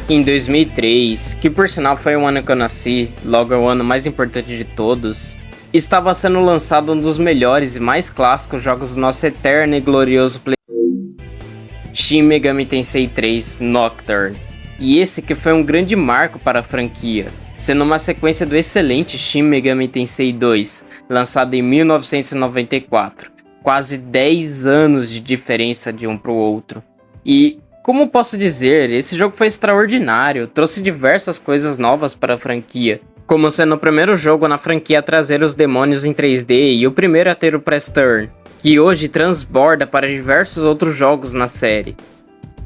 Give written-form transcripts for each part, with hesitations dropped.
Em 2003, que por sinal foi o ano que eu nasci, logo é o ano mais importante de todos, estava sendo lançado um dos melhores e mais clássicos jogos do nosso eterno e glorioso Shin Megami Tensei 3 Nocturne. E esse que foi um grande marco para a franquia, sendo uma sequência do excelente Shin Megami Tensei 2, lançado em 1994. Quase 10 anos de diferença de um para o outro. E, como posso dizer, esse jogo foi extraordinário, trouxe diversas coisas novas para a franquia, como sendo o primeiro jogo na franquia a trazer os demônios em 3D e o primeiro a ter o Press Turn, que hoje transborda para diversos outros jogos na série.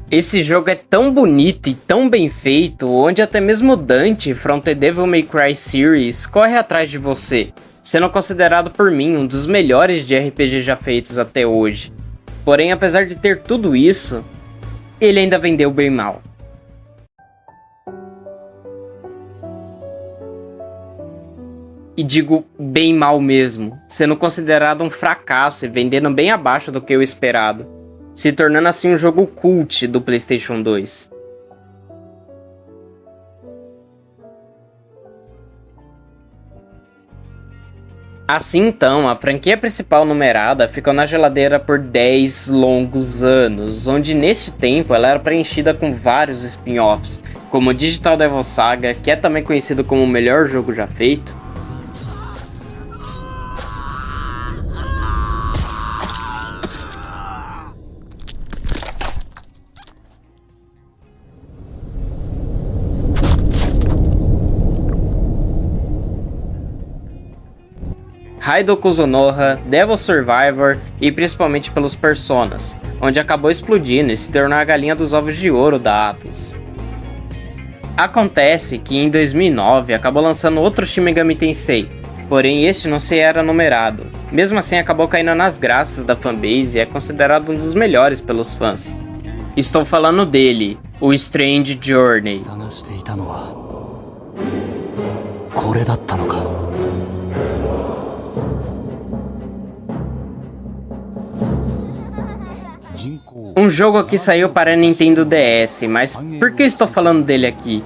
Esse jogo é tão bonito e tão bem feito, onde até mesmo Dante, from the Devil May Cry series, corre atrás de você, sendo considerado por mim um dos melhores de RPG já feitos até hoje. Porém, apesar de ter tudo isso, ele ainda vendeu bem mal. E digo bem mal mesmo, sendo considerado um fracasso e vendendo bem abaixo do que eu esperado, se tornando assim um jogo cult do PlayStation 2. Assim então, a franquia principal numerada ficou na geladeira por 10 longos anos, onde neste tempo ela era preenchida com vários spin-offs, como Digital Devil Saga, que é também conhecido como o melhor jogo já feito, Raidoku Zonoha, Devil Survivor e principalmente pelos Personas, onde acabou explodindo e se tornou a galinha dos ovos de ouro da Atlus. Acontece que em 2009 acabou lançando outro Shin Megami Tensei, porém este não se era numerado. Mesmo assim acabou caindo nas graças da fanbase e é considerado um dos melhores pelos fãs. Estou falando dele, o Strange Journey. Um jogo que saiu para Nintendo DS, mas por que eu estou falando dele aqui?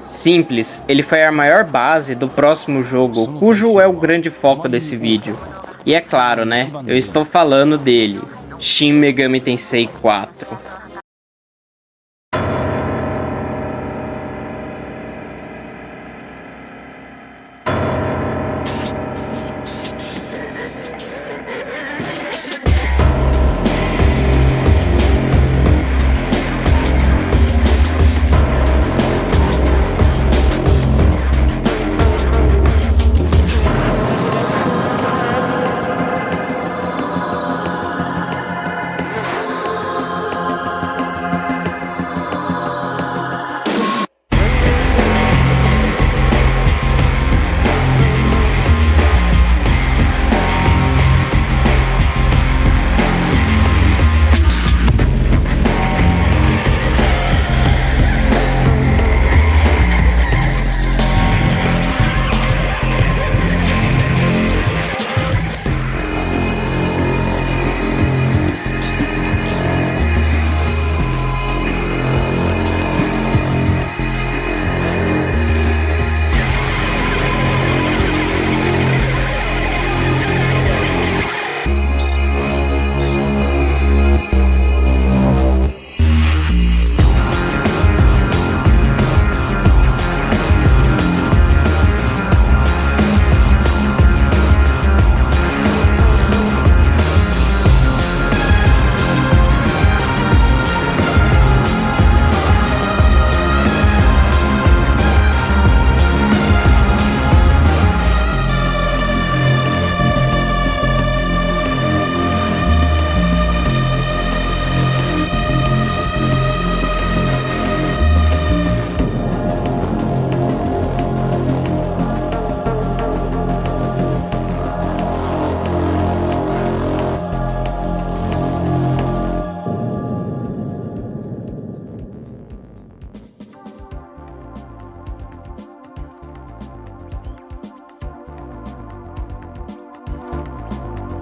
Simples, ele foi a maior base do próximo jogo, cujo é o grande foco desse vídeo. E é claro, né, eu estou falando dele, Shin Megami Tensei 4.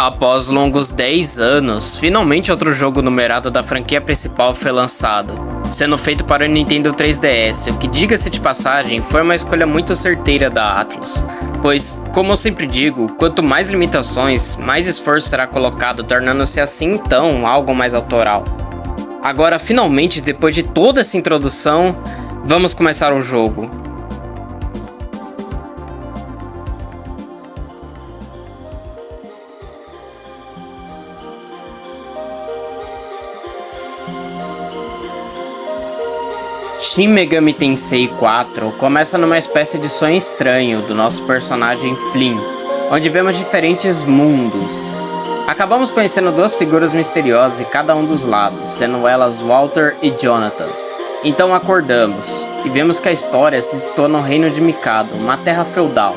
Após longos 10 anos, finalmente outro jogo numerado da franquia principal foi lançado. sendo feito para o Nintendo 3DS, o que, diga-se de passagem, foi uma escolha muito certeira da Atlus, pois, como eu sempre digo, quanto mais limitações, mais esforço será colocado, tornando-se assim então algo mais autoral. Agora, finalmente, depois de toda essa introdução, vamos começar o jogo. Shin Megami Tensei 4 começa numa espécie de sonho estranho do nosso personagem Flynn, onde vemos diferentes mundos. Acabamos conhecendo duas figuras misteriosas em cada um dos lados, sendo elas Walter e Jonathan. Então acordamos, e vemos que a história se situa no reino de Mikado, uma terra feudal,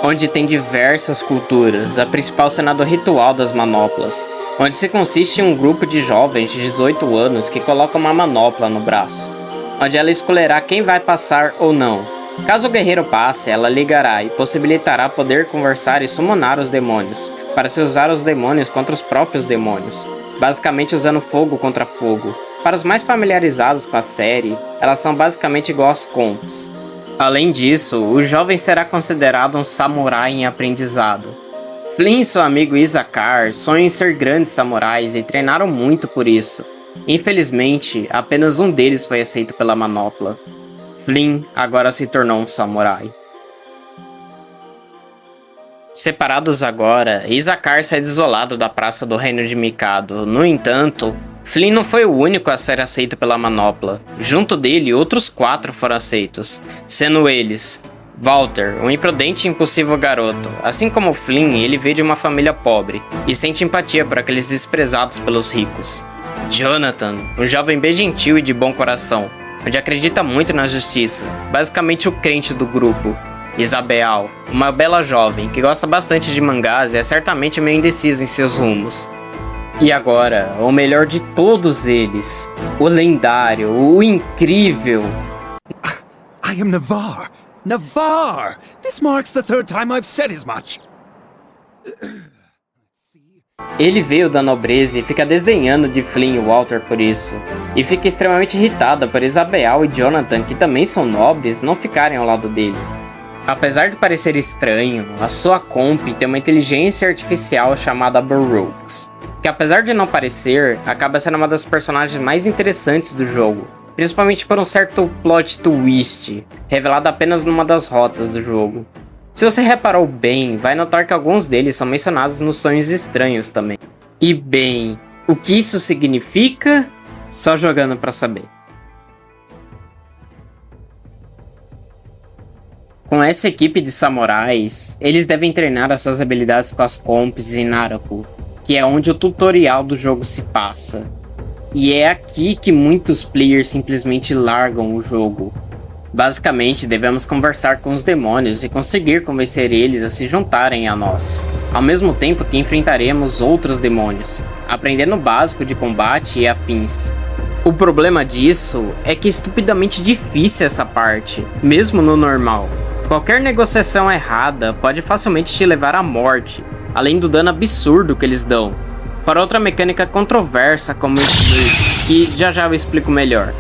onde tem diversas culturas, a principal sendo a do ritual das manoplas, onde se consiste em um grupo de jovens de 18 anos que colocam uma manopla no braço, onde ela escolherá quem vai passar ou não. Caso o guerreiro passe, ela ligará e possibilitará poder conversar e summonar os demônios, para se usar os demônios contra os próprios demônios, basicamente usando fogo contra fogo. Para os mais familiarizados com a série, elas são basicamente igual às comps. Além disso, o jovem será considerado um samurai em aprendizado. Flynn e seu amigo Isakar sonham em ser grandes samurais e treinaram muito por isso. Infelizmente, apenas um deles foi aceito pela manopla. Flynn agora se tornou um samurai. Separados agora, Isakar sai desolado da praça do reino de Mikado. No entanto, Flynn não foi o único a ser aceito pela manopla. Junto dele, outros 4 foram aceitos, sendo eles Walter, um imprudente e impulsivo garoto. Assim como Flynn, ele veio de uma família pobre e sente empatia por aqueles desprezados pelos ricos. Jonathan, um jovem bem gentil e de bom coração, onde acredita muito na justiça, basicamente o crente do grupo. Isabel, uma bela jovem que gosta bastante de mangás e é certamente meio indecisa em seus rumos. E agora, o melhor de todos eles, o lendário, o incrível... I am Navarre! Navarre! This marks the 3rd time I've said as much! Ele veio da nobreza e fica desdenhando de Flynn e Walter por isso, e fica extremamente irritada por Isabel e Jonathan, que também são nobres, não ficarem ao lado dele. Apesar de parecer estranho, a sua comp tem uma inteligência artificial chamada Baroques, que apesar de não parecer, acaba sendo uma das personagens mais interessantes do jogo, principalmente por um certo plot twist, revelado apenas numa das rotas do jogo. Se você reparou bem, vai notar que alguns deles são mencionados nos Sonhos Estranhos também. E bem, o que isso significa? Só jogando pra saber. Com essa equipe de samurais, eles devem treinar as suas habilidades com as comps em Naraku, que é onde o tutorial do jogo se passa. E é aqui que muitos players simplesmente largam o jogo. Basicamente, devemos conversar com os demônios e conseguir convencer eles a se juntarem a nós, ao mesmo tempo que enfrentaremos outros demônios, aprendendo o básico de combate e afins. O problema disso é que é estupidamente difícil essa parte, mesmo no normal. Qualquer negociação errada pode facilmente te levar à morte, além do dano absurdo que eles dão. Fora outra mecânica controversa como o Smurf, que já eu explico melhor.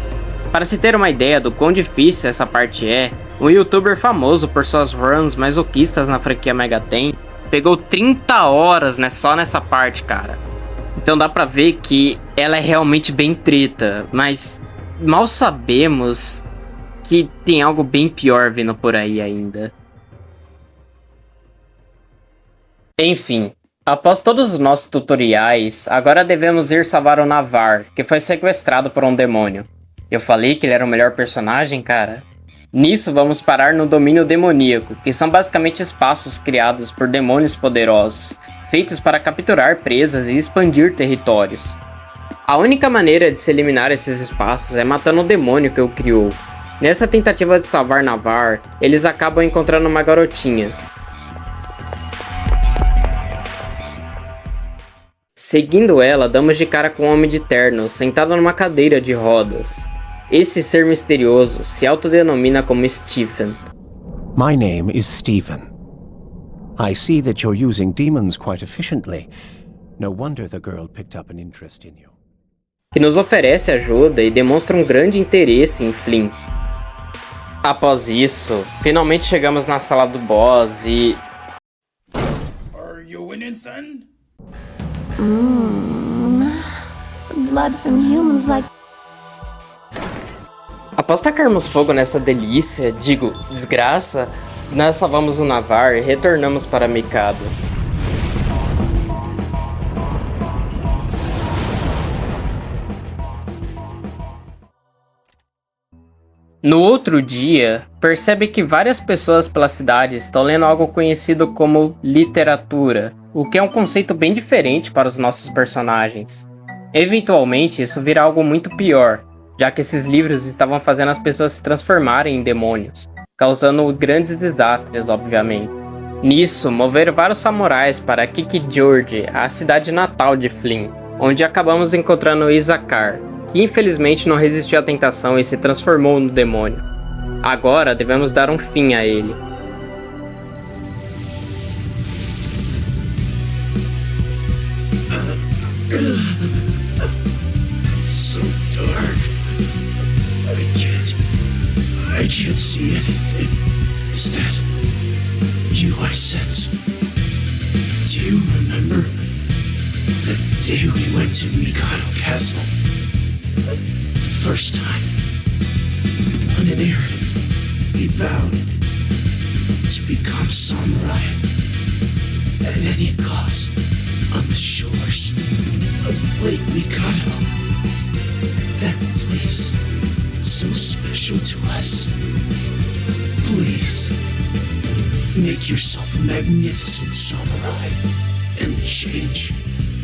Para se ter uma ideia do quão difícil essa parte é, um youtuber famoso por suas runs masoquistas na franquia Mega Man pegou 30 horas só nessa parte, cara. Então dá pra ver que ela é realmente bem treta, mas mal sabemos que tem algo bem pior vindo por aí ainda. Enfim, após todos os nossos tutoriais, agora devemos ir salvar o Navarre, que foi sequestrado por um demônio. Eu falei que ele era o melhor personagem, cara? Nisso vamos parar no domínio demoníaco, que são basicamente espaços criados por demônios poderosos, feitos para capturar presas e expandir territórios. A única maneira de se eliminar esses espaços é matando o demônio que o criou. Nessa tentativa de salvar Navarre, eles acabam encontrando uma garotinha. Seguindo ela, damos de cara com um homem de terno, sentado numa cadeira de rodas. Esse ser misterioso se autodenomina como Stephen. My name is Stephen. I see that you're using demons quite efficiently. No wonder the girl picked up an interest in you. que nos oferece ajuda e demonstra um grande interesse em Flynn. Após isso, finalmente chegamos na sala do boss e... Are you winning, son? Blood from humans like... Após tacarmos fogo nessa delícia, digo, desgraça, nós salvamos o Navarre e retornamos para Mikado. No outro dia, percebe que várias pessoas pela cidade estão lendo algo conhecido como literatura, o que é um conceito bem diferente para os nossos personagens. Eventualmente, isso virá algo muito pior, já que esses livros estavam fazendo as pessoas se transformarem em demônios, causando grandes desastres, obviamente. Nisso, moveram vários samurais para Kikijord, a cidade natal de Flynn, onde acabamos encontrando Isakar, que infelizmente não resistiu à tentação e se transformou no demônio. Agora devemos dar um fim a ele. So dark. I can't see anything. Is that you I sense? Do you remember the day we went to Mikado Castle? The first time. On an errand, we vowed to become samurai at any cost on the shores of Lake Mikado. That place, so special to us. Please, make yourself a magnificent samurai and change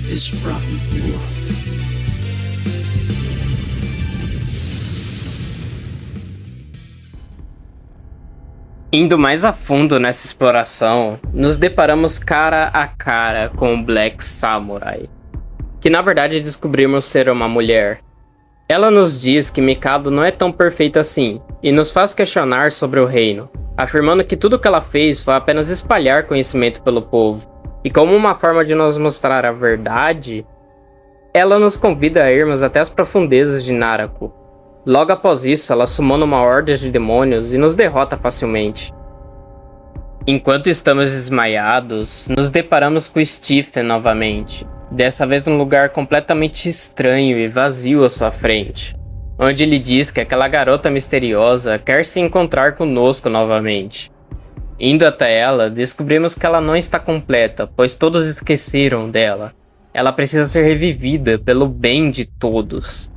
this rotten world. Indo mais a fundo nessa exploração, nos deparamos cara a cara com o Black Samurai, que na verdade descobrimos ser uma mulher. Ela nos diz que Mikado não é tão perfeita assim, e nos faz questionar sobre o reino, afirmando que tudo o que ela fez foi apenas espalhar conhecimento pelo povo, e como uma forma de nos mostrar a verdade, ela nos convida a irmos até as profundezas de Naraku. Logo após isso, ela sumona uma horda de demônios e nos derrota facilmente. Enquanto estamos desmaiados, nos deparamos com Stephen novamente, dessa vez num lugar completamente estranho e vazio à sua frente, onde ele diz que aquela garota misteriosa quer se encontrar conosco novamente. Indo até ela, descobrimos que ela não está completa, pois todos esqueceram dela. Ela precisa ser revivida pelo bem de todos.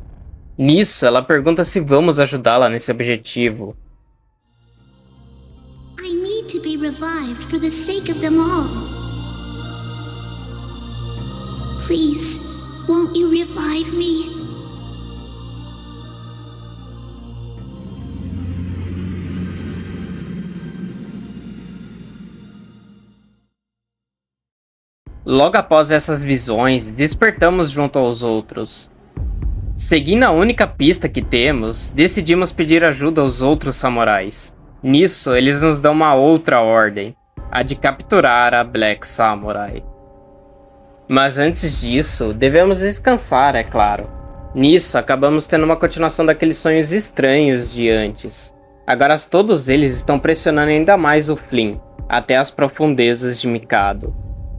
Nisso, ela pergunta se vamos ajudá-la nesse objetivo. I need to be revived for the sake of them all. Please, won't you revive me? Logo após essas visões, despertamos junto aos outros. Seguindo a única pista que temos, decidimos pedir ajuda aos outros samurais. Nisso, eles nos dão uma outra ordem, a de capturar a Black Samurai. Mas antes disso, devemos descansar, é claro. Nisso, acabamos tendo uma continuação daqueles sonhos estranhos de antes. Agora todos eles estão pressionando ainda mais o Flynn, até as profundezas de Mikado.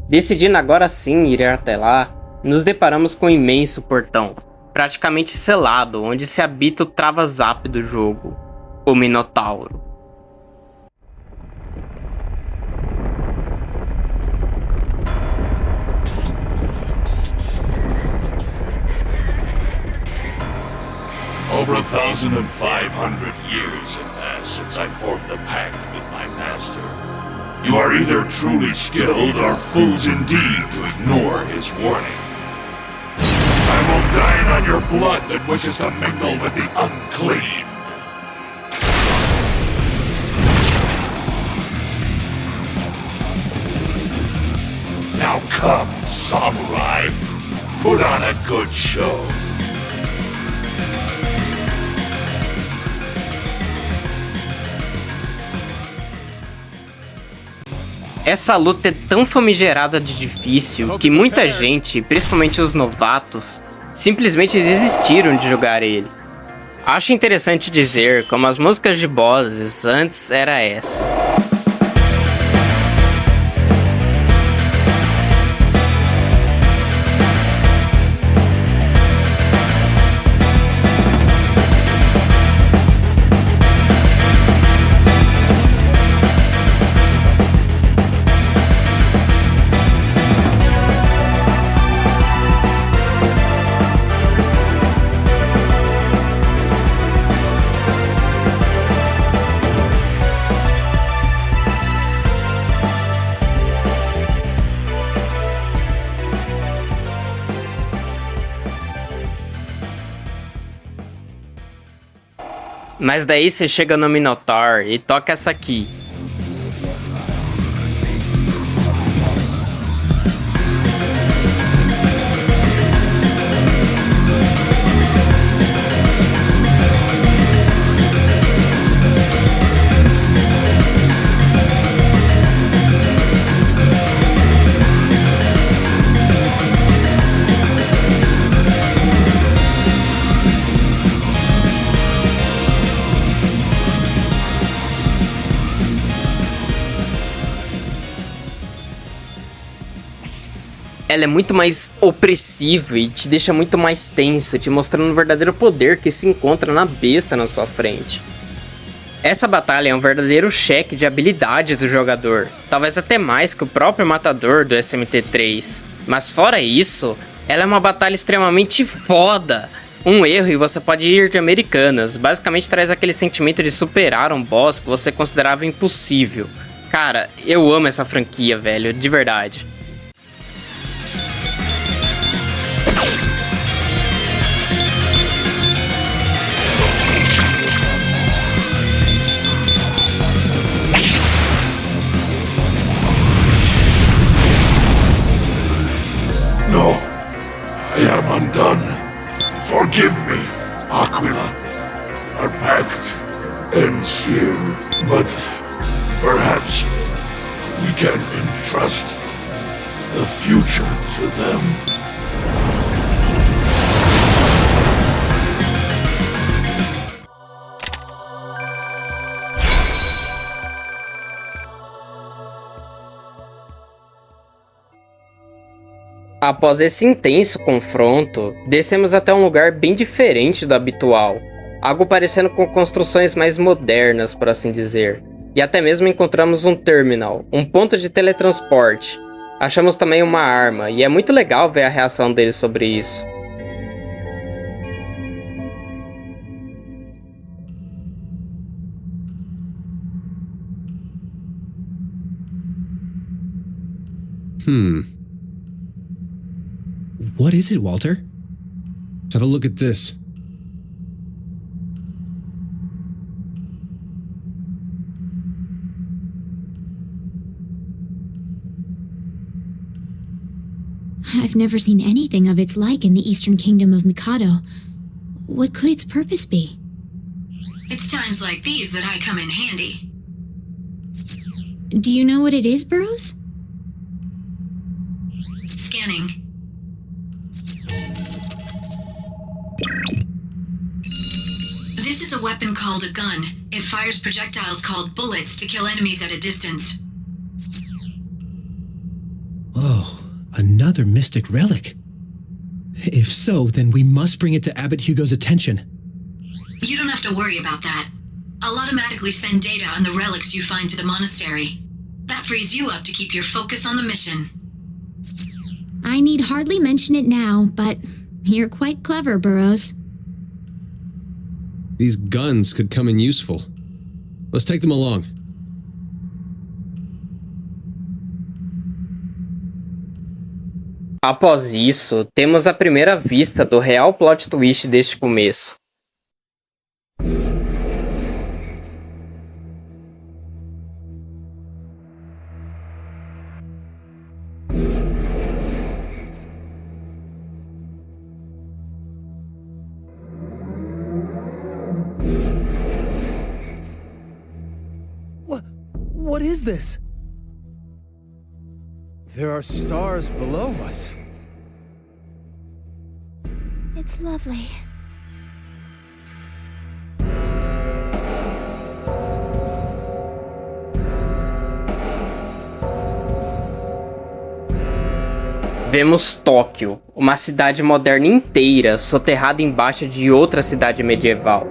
Decidindo agora sim ir até lá, nos deparamos com um imenso portão, praticamente selado, onde se habita o trava-zap do jogo, o Minotauro. Over 1,500 years have passed since I formed the pact with my master. You are either truly skilled or fools indeed to ignore his warning. I will dine on your blood that wishes to mingle with the unclean. Now come, samurai. Put on a good show. Essa luta é tão famigerada de difícil que muita gente, principalmente os novatos, simplesmente desistiram de jogar ele. Acho interessante dizer como as músicas de bosses antes era essa. Mas daí você chega no Minotaur e toca essa aqui. Ela é muito mais opressiva e te deixa muito mais tenso, te mostrando o verdadeiro poder que se encontra na besta na sua frente. Essa batalha é um verdadeiro cheque de habilidade do jogador, talvez até mais que o próprio matador do SMT3. Mas fora isso, ela é uma batalha extremamente foda. Um erro e você pode ir de Americanas, basicamente traz aquele sentimento de superar um boss que você considerava impossível. Cara, eu amo essa franquia, velho, de verdade. No, I am undone. Forgive me, Aquila. Our pact ends here, but perhaps we can entrust the future to them. Após esse intenso confronto, descemos até um lugar bem diferente do habitual, algo parecendo com construções mais modernas, por assim dizer, e até mesmo encontramos um terminal, um ponto de teletransporte. Achamos também uma arma, e é muito legal ver a reação deles sobre isso. What is it, Walter? Have a look at this. I've never seen anything of its like in the Eastern Kingdom of Mikado. What could its purpose be? It's times like these that I come in handy. Do you know what it is, Burroughs? Scanning. This is a weapon called a gun. It fires projectiles called bullets to kill enemies at a distance. Oh, another mystic relic. If so, then we must bring it to Abbot Hugo's attention. You don't have to worry about that. I'll automatically send data on the relics you find to the monastery. That frees you up to keep your focus on the mission. I need hardly mention it now, but you're quite clever, Burroughs. These guns could come in useful. Let's take them along. Após isso, temos a primeira vista do real plot twist deste começo. What is this? There are stars below us. It's lovely. Vemos Tóquio, uma cidade moderna inteira, soterrada embaixo de outra cidade medieval.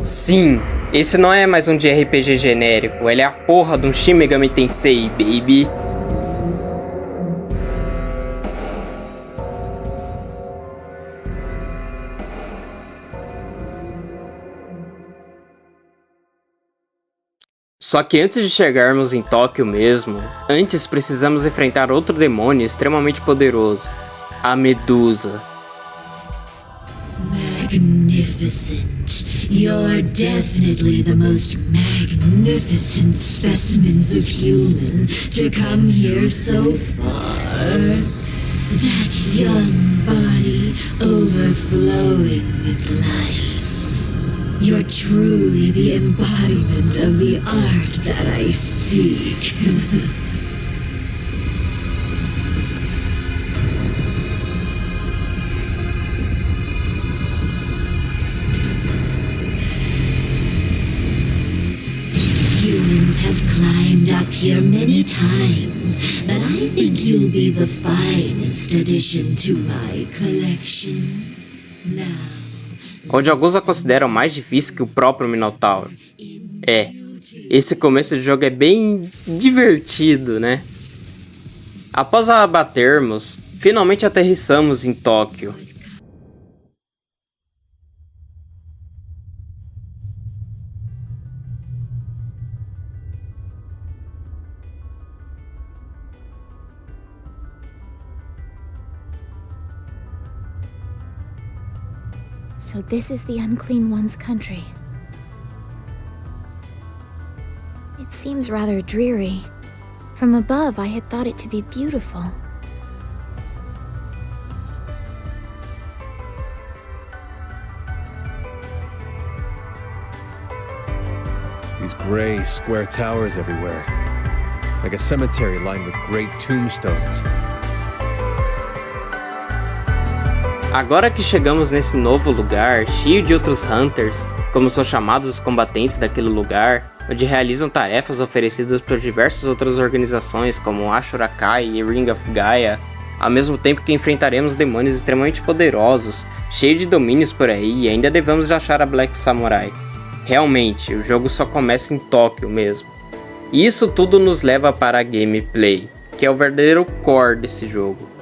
Sim, esse não é mais um de RPG genérico, ele é a porra de um Shin Megami Tensei, baby. Só que antes de chegarmos em Tóquio mesmo, antes precisamos enfrentar outro demônio extremamente poderoso, a Medusa. Magnificent. You're definitely the most magnificent specimens of human to come here so far. That young body overflowing with life. You're truly the embodiment of the art that I seek. Humans have climbed up here many times, but I think you'll be the finest addition to my collection. Now. Onde alguns a consideram mais difícil que o próprio Minotauro. Esse começo de jogo é bem divertido, né? Após a abatermos, finalmente aterrissamos em Tóquio. So this is the Unclean One's country. It seems rather dreary. From above, I had thought it to be beautiful. These gray, square towers everywhere. Like a cemetery lined with great tombstones. Agora que chegamos nesse novo lugar, cheio de outros Hunters, como são chamados os combatentes daquele lugar, onde realizam tarefas oferecidas por diversas outras organizações como Ashura Kai e Ring of Gaia, ao mesmo tempo que enfrentaremos demônios extremamente poderosos, cheios de domínios por aí e ainda devemos achar a Black Samurai. Realmente, o jogo só começa em Tóquio mesmo. E isso tudo nos leva para a gameplay, que é o verdadeiro core desse jogo.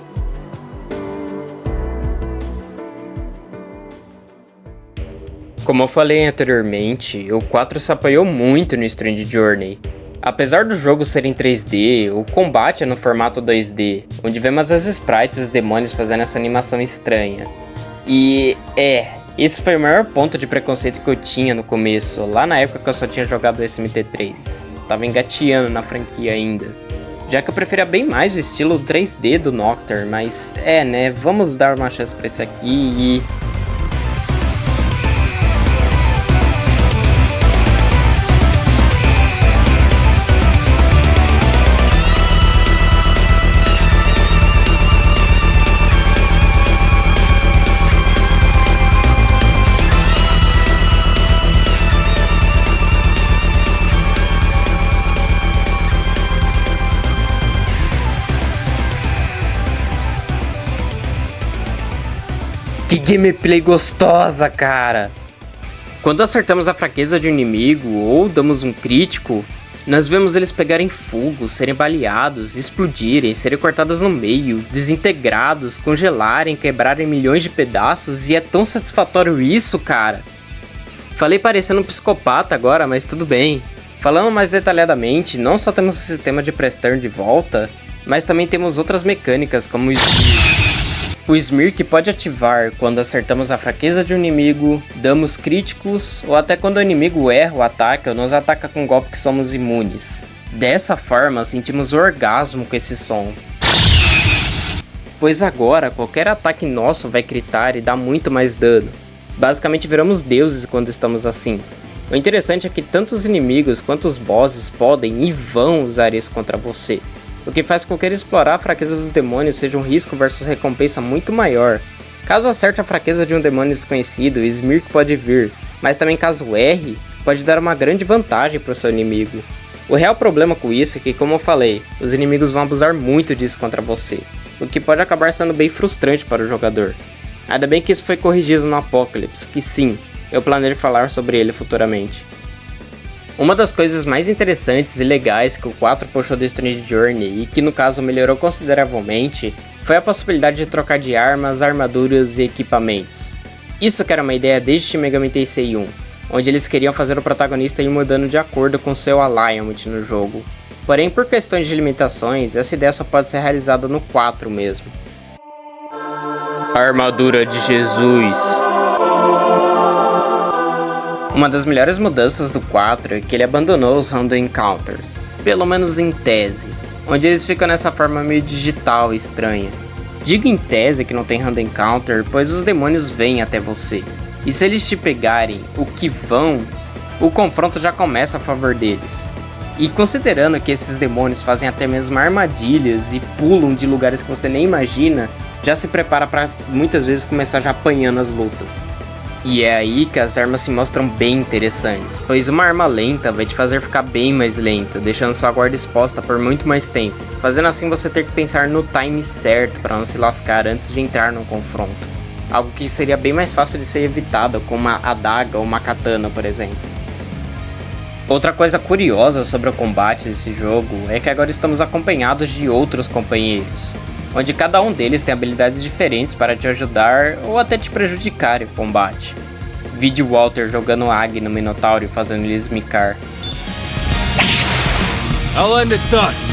Como eu falei anteriormente, o 4 se apoiou muito no Strange Journey. Apesar do jogo ser em 3D, o combate é no formato 2D, onde vemos as sprites e os demônios fazendo essa animação estranha. E esse foi o maior ponto de preconceito que eu tinha no começo, lá na época que eu só tinha jogado o SMT3. Tava engateando na franquia ainda. Já que eu preferia bem mais o estilo 3D do Nocturne, mas vamos dar uma chance pra esse aqui e... Que gameplay gostosa, cara! Quando acertamos a fraqueza de um inimigo ou damos um crítico, nós vemos eles pegarem fogo, serem baleados, explodirem, serem cortados no meio, desintegrados, congelarem, quebrarem milhões de pedaços e é tão satisfatório isso, cara! Falei parecendo um psicopata agora, mas tudo bem. Falando mais detalhadamente, não só temos o sistema de press turn de volta, mas também temos outras mecânicas como o Smear que pode ativar quando acertamos a fraqueza de um inimigo, damos críticos ou até quando o inimigo erra o ataque ou nos ataca com golpe que somos imunes. Dessa forma, sentimos o orgasmo com esse som. Pois agora, qualquer ataque nosso vai critar e dar muito mais dano. Basicamente viramos deuses quando estamos assim. O interessante é que tanto os inimigos quanto os bosses podem e vão usar isso contra você. O que faz com que explorar a fraqueza dos demônios seja um risco versus recompensa muito maior. Caso acerte a fraqueza de um demônio desconhecido, o Smirk pode vir, mas também caso erre, pode dar uma grande vantagem para o seu inimigo. O real problema com isso é que, como eu falei, os inimigos vão abusar muito disso contra você, o que pode acabar sendo bem frustrante para o jogador. Ainda bem que isso foi corrigido no Apocalypse, que sim, eu planejo falar sobre ele futuramente. Uma das coisas mais interessantes e legais que o 4 puxou do Strange Journey, e que no caso melhorou consideravelmente, foi a possibilidade de trocar de armas, armaduras e equipamentos. Isso que era uma ideia desde Shin Megami Tensei 1, onde eles queriam fazer o protagonista ir mudando de acordo com seu alignment no jogo. Porém, por questões de limitações, essa ideia só pode ser realizada no 4 mesmo. A Armadura de Jesus. Uma das melhores mudanças do 4 é que ele abandonou os Random Encounters, pelo menos em tese, onde eles ficam nessa forma meio digital e estranha. Digo em tese que não tem Random Encounter, pois os demônios vêm até você, e se eles te pegarem, o que vão, o confronto já começa a favor deles. E considerando que esses demônios fazem até mesmo armadilhas e pulam de lugares que você nem imagina, já se prepara para muitas vezes começar já apanhando as lutas. E é aí que as armas se mostram bem interessantes, pois uma arma lenta vai te fazer ficar bem mais lento, deixando sua guarda exposta por muito mais tempo, fazendo assim você ter que pensar no time certo para não se lascar antes de entrar no confronto. Algo que seria bem mais fácil de ser evitado com uma adaga ou uma katana, por exemplo. Outra coisa curiosa sobre o combate desse jogo é que agora estamos acompanhados de outros companheiros, onde cada um deles tem habilidades diferentes para te ajudar ou até te prejudicar em combate. Vide Walter jogando Ag no Minotauro e fazendo ele esmicar. I'll end it thus.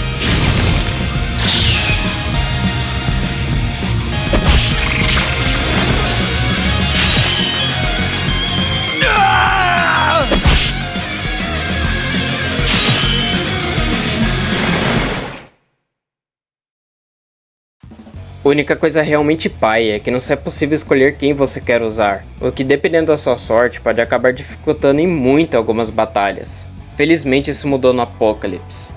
A única coisa realmente paia é que não é possível escolher quem você quer usar, o que dependendo da sua sorte pode acabar dificultando em muito algumas batalhas. Felizmente isso mudou no Apocalypse.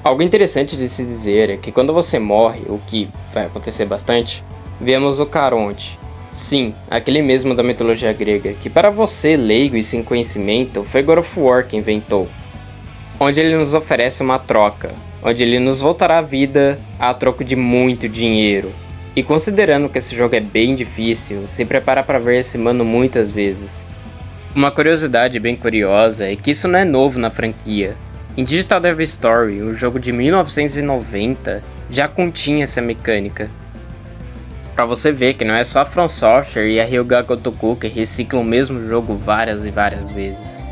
Algo interessante de se dizer é que quando você morre, o que vai acontecer bastante, vemos o Caronte. Sim, aquele mesmo da mitologia grega, que para você leigo e sem conhecimento foi God of War que inventou. Onde ele nos oferece uma troca, onde ele nos voltará à vida a troco de muito dinheiro. E considerando que esse jogo é bem difícil, se prepara para ver esse mano muitas vezes. Uma curiosidade bem curiosa é que isso não é novo na franquia. Em Digital Devil Story, um jogo de 1990, já continha essa mecânica. Pra você ver que não é só a From Software e a Ryuga Gotoku que reciclam o mesmo jogo várias e várias vezes.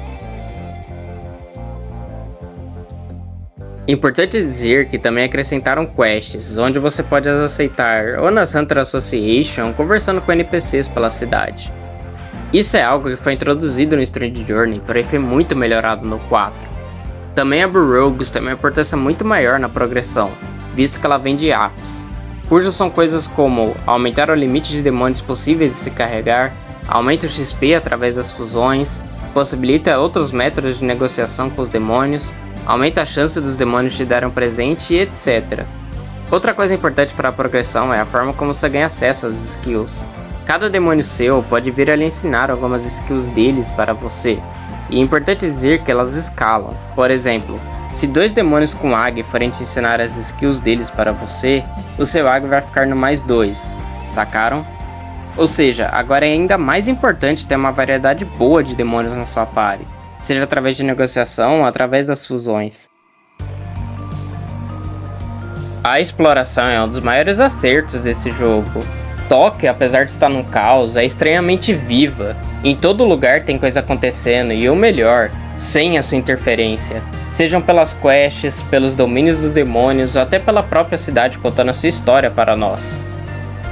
Importante dizer que também acrescentaram quests, onde você pode as aceitar ou nas Hunter Association conversando com NPCs pela cidade. Isso é algo que foi introduzido no Strange Journey, porém foi muito melhorado no 4. Também a Rogues tem uma importância muito maior na progressão, visto que ela vem de apps, cujos são coisas como aumentar o limite de demônios possíveis de se carregar, aumenta o XP através das fusões, possibilita outros métodos de negociação com os demônios, aumenta a chance dos demônios te darem um presente e etc. Outra coisa importante para a progressão é a forma como você ganha acesso às skills. Cada demônio seu pode vir a lhe ensinar algumas skills deles para você, e é importante dizer que elas escalam. Por exemplo, se 2 demônios com Ag forem te ensinar as skills deles para você, o seu Ag vai ficar no mais 2, sacaram? Ou seja, agora é ainda mais importante ter uma variedade boa de demônios na sua party, seja através de negociação ou através das fusões. A exploração é um dos maiores acertos desse jogo. Tóquio, apesar de estar num caos, é estranhamente viva. Em todo lugar tem coisa acontecendo e o melhor, sem a sua interferência. Sejam pelas quests, pelos domínios dos demônios ou até pela própria cidade contando a sua história para nós.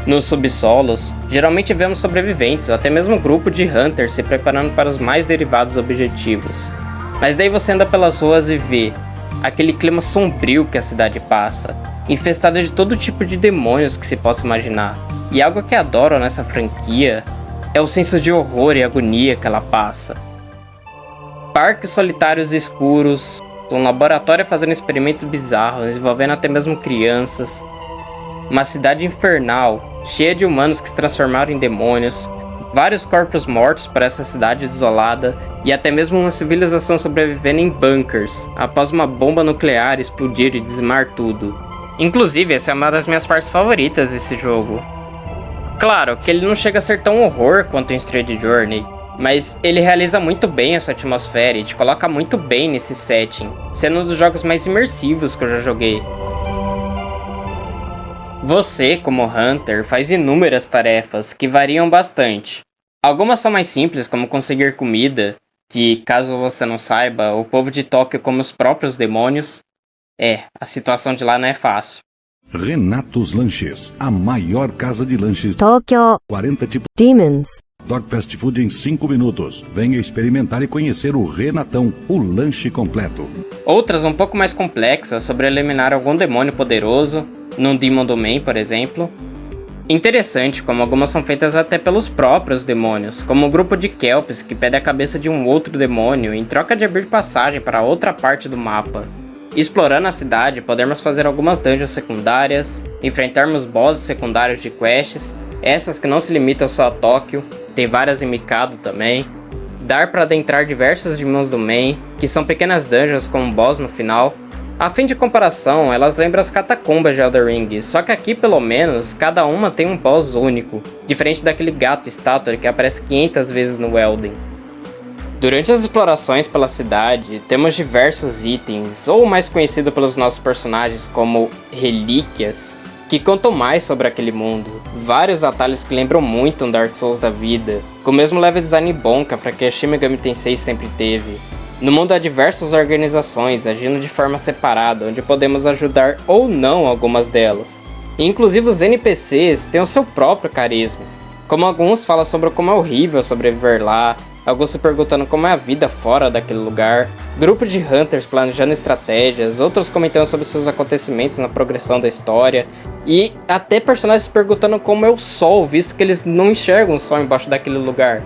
Nos subsolos, geralmente vemos sobreviventes ou até mesmo um grupo de hunters se preparando para os mais derivados objetivos. Mas daí você anda pelas ruas e vê aquele clima sombrio que a cidade passa, infestada de todo tipo de demônios que se possa imaginar. E algo que adoro nessa franquia é o senso de horror e agonia que ela passa. Parques solitários e escuros, um laboratório fazendo experimentos bizarros, envolvendo até mesmo crianças, uma cidade infernal cheia de humanos que se transformaram em demônios, vários corpos mortos para essa cidade desolada e até mesmo uma civilização sobrevivendo em bunkers após uma bomba nuclear explodir e dizimar tudo. Inclusive, essa é uma das minhas partes favoritas desse jogo. Claro que ele não chega a ser tão horror quanto em Strange Journey, mas ele realiza muito bem essa atmosfera e te coloca muito bem nesse setting, sendo um dos jogos mais imersivos que eu já joguei. Você, como Hunter, faz inúmeras tarefas que variam bastante. Algumas são mais simples, como conseguir comida, que, caso você não saiba, o povo de Tóquio come os próprios demônios. A situação de lá não é fácil. Renatos Lanches, a maior casa de lanches. Tokyo 40 tipos. Demons. Dog Fast Food em 5 minutos. Venha experimentar e conhecer o Renatão, o lanche completo. Outras um pouco mais complexas sobre eliminar algum demônio poderoso, num Demon Domain, por exemplo. Interessante como algumas são feitas até pelos próprios demônios, como o grupo de Kelps que pede a cabeça de um outro demônio em troca de abrir passagem para outra parte do mapa. Explorando a cidade, podemos fazer algumas dungeons secundárias, enfrentarmos bosses secundários de quests, essas que não se limitam só a Tóquio, tem várias em Mikado também. Dar para adentrar diversos Demons Domain, que são pequenas dungeons com um boss no final. A fim de comparação, elas lembram as catacumbas de Elden Ring, só que aqui pelo menos, cada uma tem um boss único, diferente daquele gato estátua que aparece 500 vezes no Elden. Durante as explorações pela cidade, temos diversos itens, ou mais conhecido pelos nossos personagens como relíquias, que contam mais sobre aquele mundo. Vários atalhos que lembram muito um Dark Souls da vida, com o mesmo level design bom que a franquia Shin Megami Tensei sempre teve. No mundo há diversas organizações agindo de forma separada, onde podemos ajudar ou não algumas delas. E, inclusive os NPCs têm o seu próprio carisma, como alguns falam sobre como é horrível sobreviver lá, alguns se perguntando como é a vida fora daquele lugar, grupos de hunters planejando estratégias, outros comentando sobre seus acontecimentos na progressão da história, e até personagens se perguntando como é o sol, visto que eles não enxergam o sol embaixo daquele lugar.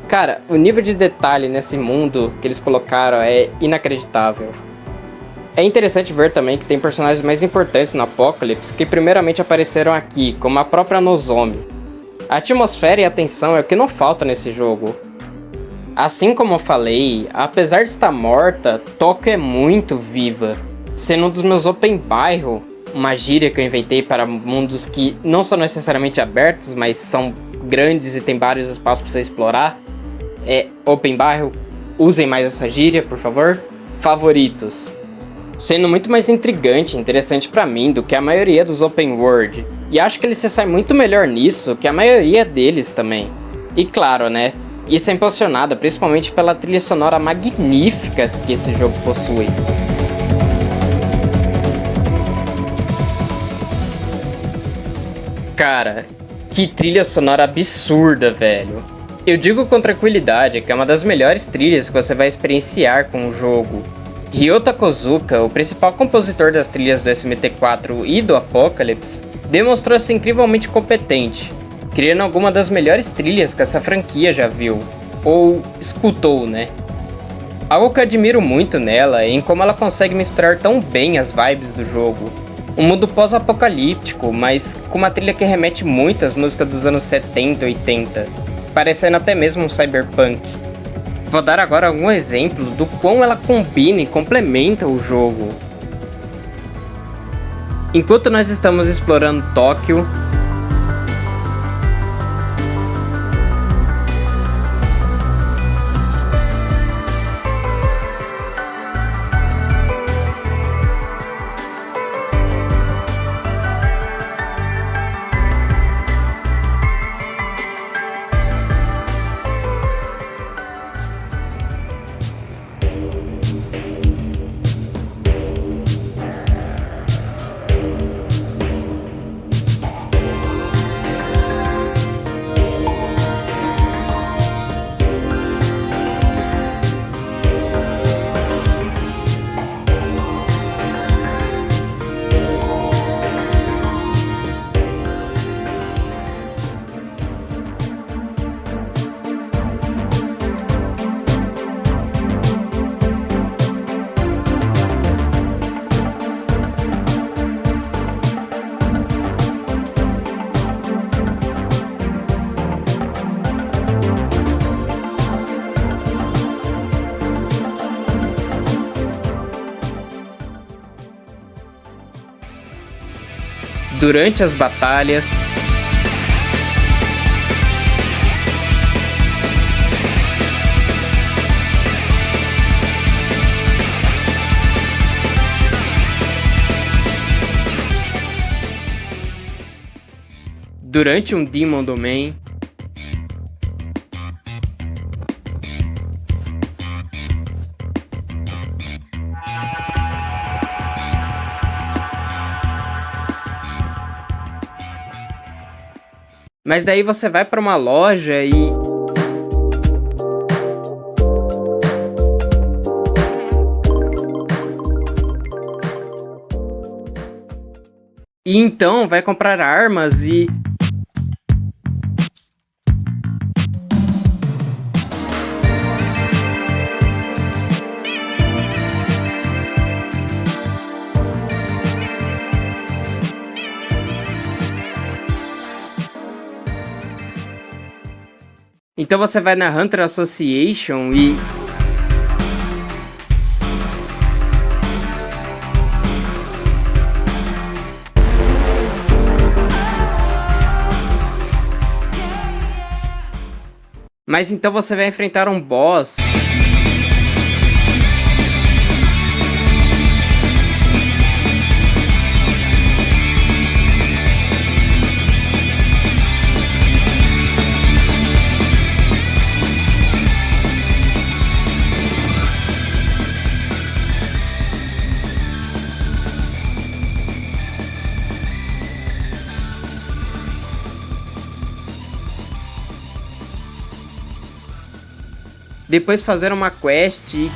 Cara, o nível de detalhe nesse mundo que eles colocaram é inacreditável. É interessante ver também que tem personagens mais importantes no Apocalypse que primeiramente apareceram aqui, como a própria Nozomi. A atmosfera e a tensão é o que não falta nesse jogo. Assim como eu falei, apesar de estar morta, Tóquio é muito viva, sendo um dos meus open bairro, uma gíria que eu inventei para mundos que não são necessariamente abertos, mas são grandes e tem vários espaços para você explorar. Open bairro, usem mais essa gíria, por favor. Favoritos. Sendo muito mais intrigante e interessante pra mim do que a maioria dos open world. E acho que ele se sai muito melhor nisso que a maioria deles também. E claro, né? Isso é impulsionado principalmente pela trilha sonora magnífica que esse jogo possui. Cara, que trilha sonora absurda, velho. Eu digo com tranquilidade que é uma das melhores trilhas que você vai experienciar com o jogo. Ryota Kozuka, o principal compositor das trilhas do SMT4 e do Apocalypse, demonstrou ser incrivelmente competente, criando alguma das melhores trilhas que essa franquia já viu, ou escutou, né? Algo que eu admiro muito nela é em como ela consegue misturar tão bem as vibes do jogo. Um mundo pós-apocalíptico, mas com uma trilha que remete muito às músicas dos anos 70 e 80, parecendo até mesmo um cyberpunk. Vou dar agora algum exemplo do quão ela combina e complementa o jogo. Enquanto nós estamos explorando Tóquio, durante as batalhas, durante um Demon Domain, mas daí você vai para uma loja e então vai comprar armas e então você vai na Hunter Association e mas então você vai enfrentar um boss depois fazer uma quest e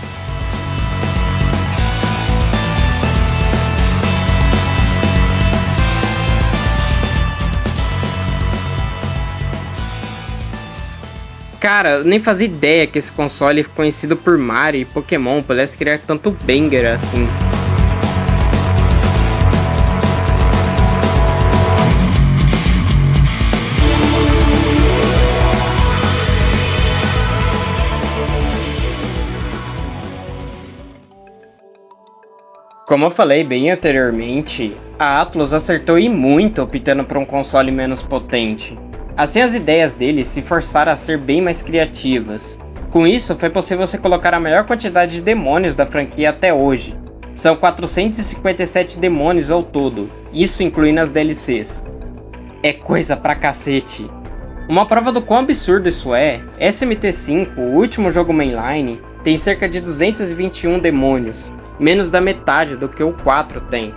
cara, eu nem fazia ideia que esse console conhecido por Mario e Pokémon pudesse criar tanto banger assim. Como eu falei bem anteriormente, a Atlus acertou e muito optando por um console menos potente. Assim as ideias dele se forçaram a ser bem mais criativas. Com isso, foi possível você colocar a maior quantidade de demônios da franquia até hoje. São 457 demônios ao todo, isso incluindo as DLCs. É coisa pra cacete. Uma prova do quão absurdo isso é, SMT5, o último jogo mainline, tem cerca de 221 demônios, menos da metade do que o 4 tem.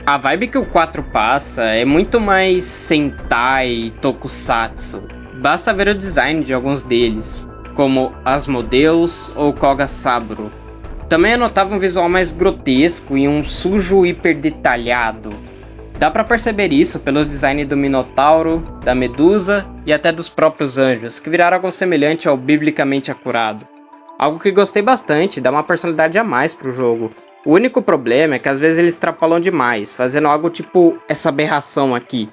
A vibe que o 4 passa é muito mais Sentai e Tokusatsu. Basta ver o design de alguns deles, como Asmodeus ou Koga Saburo. Também é notável um visual mais grotesco e um sujo hiper detalhado. Dá pra perceber isso pelo design do Minotauro, da Medusa e até dos próprios anjos, que viraram algo semelhante ao biblicamente acurado. Algo que gostei bastante, dá uma personalidade a mais pro jogo. O único problema é que às vezes eles extrapolam demais, fazendo algo tipo essa aberração aqui.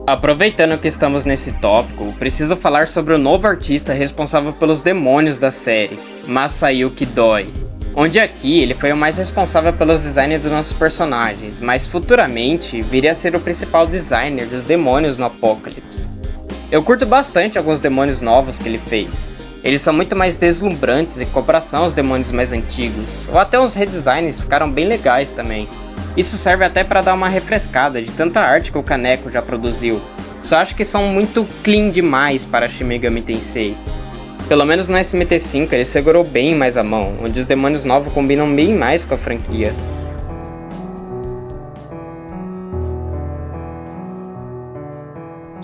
Aproveitando que estamos nesse tópico, preciso falar sobre o novo artista responsável pelos demônios da série, Masayuki Doi. Onde aqui ele foi o mais responsável pelos designs dos nossos personagens, mas futuramente viria a ser o principal designer dos demônios no Apocalypse. Eu curto bastante alguns demônios novos que ele fez. Eles são muito mais deslumbrantes em comparação aos demônios mais antigos, ou até uns redesigns ficaram bem legais também. Isso serve até para dar uma refrescada de tanta arte que o Kaneko já produziu. Só acho que são muito clean demais para Shin Megami Tensei. Pelo menos no SMT5 ele segurou bem mais a mão, onde os demônios novos combinam bem mais com a franquia.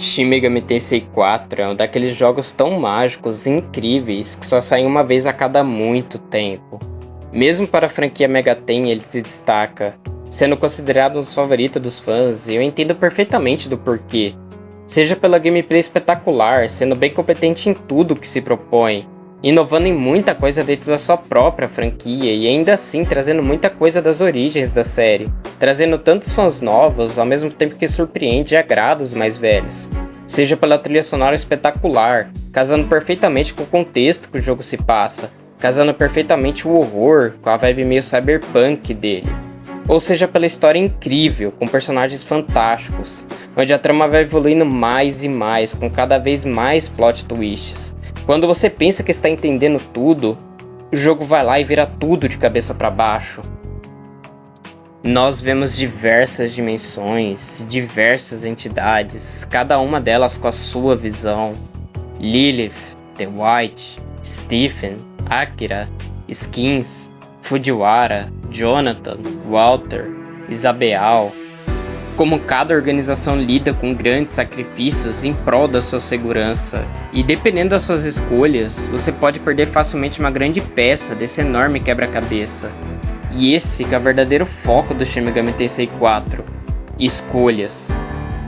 Shin Megami Tensei 4 é um daqueles jogos tão mágicos e incríveis que só saem uma vez a cada muito tempo. Mesmo para a franquia Megaten ele se destaca, sendo considerado um dos favoritos dos fãs, e eu entendo perfeitamente do porquê. Seja pela gameplay espetacular, sendo bem competente em tudo que se propõe, inovando em muita coisa dentro da sua própria franquia e ainda assim trazendo muita coisa das origens da série, trazendo tantos fãs novos ao mesmo tempo que surpreende e agrada os mais velhos. Seja pela trilha sonora espetacular, casando perfeitamente com o contexto que o jogo se passa, casando perfeitamente o horror com a vibe meio cyberpunk dele. ou seja pela história incrível, com personagens fantásticos, onde a trama vai evoluindo mais e mais, com cada vez mais plot twists. Quando você pensa que está entendendo tudo, o jogo vai lá e vira tudo de cabeça para baixo. Nós vemos diversas dimensões, diversas entidades, cada uma delas com a sua visão. Lilith, The White, Stephen, Akira, Skins, Fujiwara, Jonathan, Walter, Isabel. Como cada organização lida com grandes sacrifícios em prol da sua segurança. E dependendo das suas escolhas, você pode perder facilmente uma grande peça desse enorme quebra-cabeça. E esse é o verdadeiro foco do Shin Megami Tensei 4. Escolhas.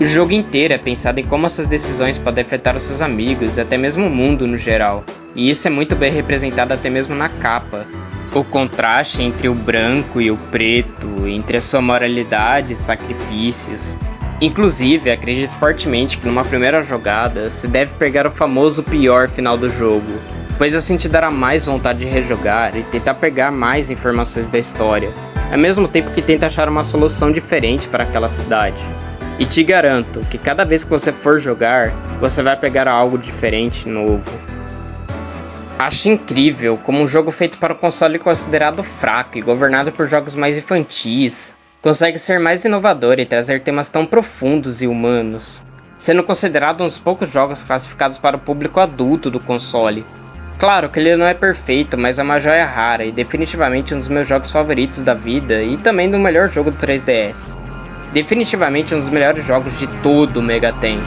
O jogo inteiro é pensado em como essas decisões podem afetar os seus amigos e até mesmo o mundo no geral. E isso é muito bem representado até mesmo na capa. O contraste entre o branco e o preto, entre a sua moralidade e sacrifícios. Inclusive, acredito fortemente que numa primeira jogada, se deve pegar o famoso pior final do jogo, pois assim te dará mais vontade de rejogar e tentar pegar mais informações da história, ao mesmo tempo que tenta achar uma solução diferente para aquela cidade. E te garanto que cada vez que você for jogar, você vai pegar algo diferente novo. Acho incrível como um jogo feito para um console considerado fraco e governado por jogos mais infantis, consegue ser mais inovador e trazer temas tão profundos e humanos, sendo considerado um dos poucos jogos classificados para o público adulto do console. Claro que ele não é perfeito, mas é uma joia rara e definitivamente um dos meus jogos favoritos da vida e também do melhor jogo do 3DS. Definitivamente um dos melhores jogos de todo o Megaten.